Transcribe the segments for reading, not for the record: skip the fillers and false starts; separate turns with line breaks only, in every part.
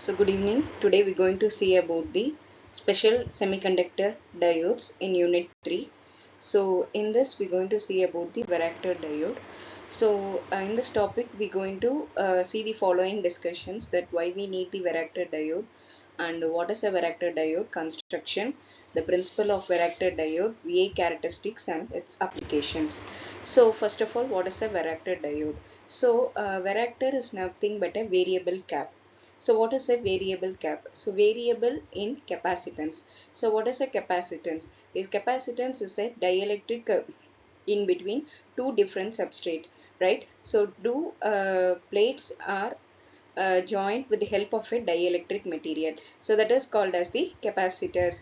So good evening. Today we're going to see about the special semiconductor diodes in unit 3. So in this we're going to see about the Varactor diode. So in this topic we're going to see the following discussions: that why we need the Varactor diode, and what is a Varactor diode construction, the principle of Varactor diode, VA characteristics and its applications. So first of all, what is a Varactor diode? So Varactor is nothing but a variable cap. So what is a variable cap? So variable in capacitance. So what is a capacitance? Is capacitance is a dielectric in between two different substrate, right? So two plates are joined with the help of a dielectric material. So that is called as the capacitor.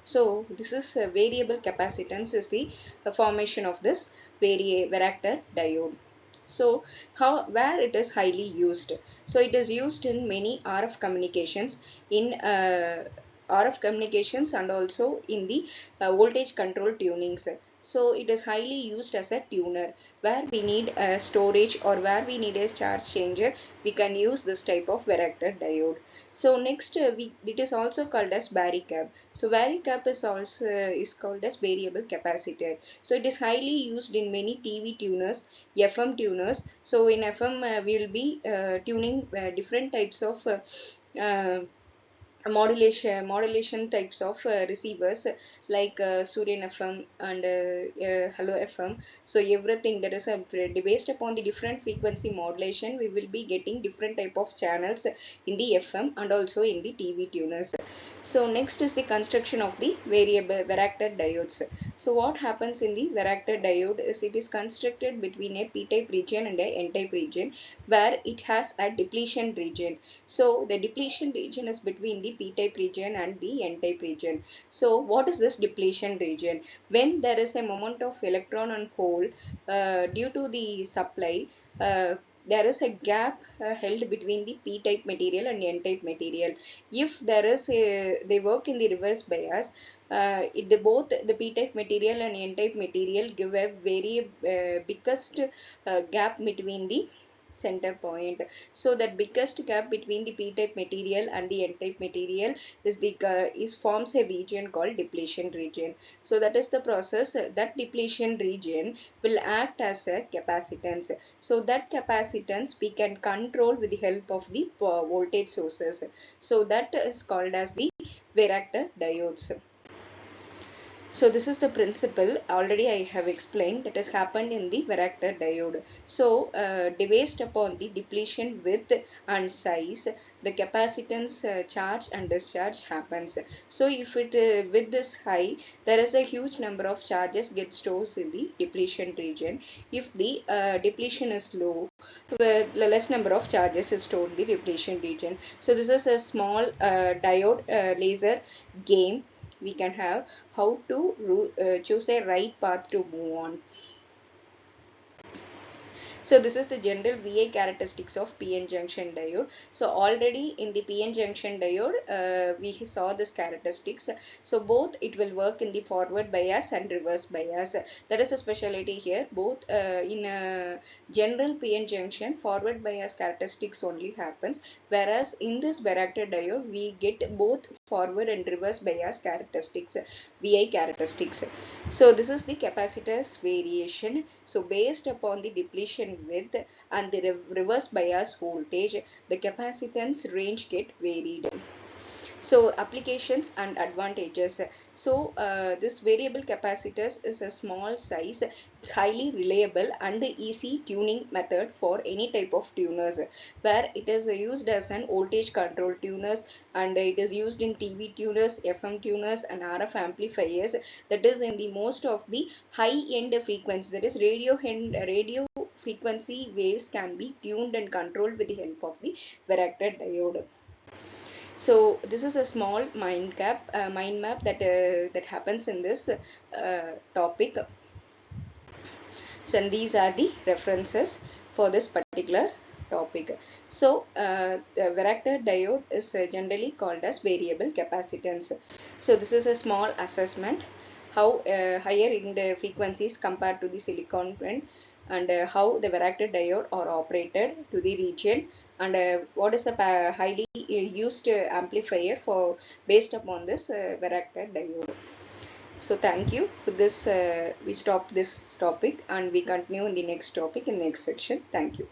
So this is a variable capacitance is the formation of this Varactor diode. So where it is highly used? So it is used in many RF communications, in RF communications and also in the voltage control tunings. So it is highly used as a tuner. Where we need a storage or where we need a charge changer, we can use this type of Varactor diode. So next it is also called as varicap. So varicap is also is called as variable capacitor. So it is highly used in many TV tuners, FM tuners. So in FM we will be tuning different types of modulation types of receivers, like Suryan FM and Hello FM. So everything that is based upon the different frequency modulation, we will be getting different type of channels in the FM and also in the TV tuners. So next is the construction of the variable Varactor diodes. So what happens in the Varactor diode is it is constructed between a p-type region and a n-type region, where it has a depletion region. So the depletion region is between the p-type region and the n-type region. So what is this depletion region? When there is a moment of electron and hole due to the supply, there is a gap held between the p-type material and n-type material. If there is they work in the reverse bias, both the p-type material and n-type material give a very biggest gap between the center point. So that biggest gap between the p-type material and the n-type material is forms a region called depletion region. So that is the process. That depletion region will act as a capacitance. So that capacitance we can control with the help of the voltage sources. So that is called as the Varactor diodes. So this is the principle already I have explained that has happened in the Varactor diode. So based upon the depletion width and size, the capacitance charge and discharge happens. So if it width is high, there is a huge number of charges get stored in the depletion region. If the depletion is low, the less number of charges is stored in the depletion region. So this is a small diode laser game we can have, how to choose a right path to move on. So this is the general VA characteristics of PN junction diode. So already in the PN junction diode, we saw this characteristics. So both it will work in the forward bias and reverse bias. That is a specialty here. Both in a general PN junction, forward bias characteristics only happens, whereas in this Varactor diode we get both forward and reverse bias characteristics, VI characteristics. So this is the capacitor's variation. So based upon the depletion width and the reverse bias voltage, the capacitance range get varied. So applications and advantages. So this variable capacitors is a small size. It's highly reliable and easy tuning method for any type of tuners, where it is used as an voltage control tuners, and it is used in TV tuners, FM tuners and RF amplifiers. That is in the most of the high end frequency, that is radio frequency waves can be tuned and controlled with the help of the Varactor diode. So this is a small mind map that happens in this topic. So these are the references for this particular topic. So the Varactor diode is generally called as variable capacitance. So this is a small assessment how higher in the frequencies compared to the silicon and how the Varactor diode are operated to the region, and what is the highly used amplifier for based upon this Varactor diode. So thank you. With this, we stop this topic and we continue in the next topic in the next section. Thank you.